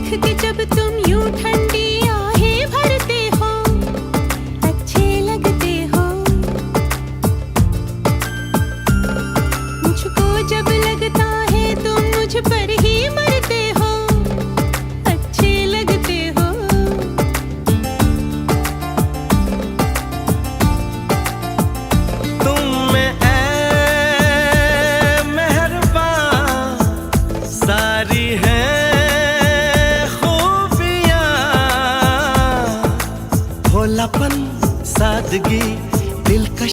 देख के जब तुम यूं ठंडी आहें भरते हो, अच्छे लगते हो। मुझको जब लगता है तुम मुझ पर ही मरते हो, अच्छे लगते हो। तुम में ऐ मेहरबान सारी है भोलापन सादगी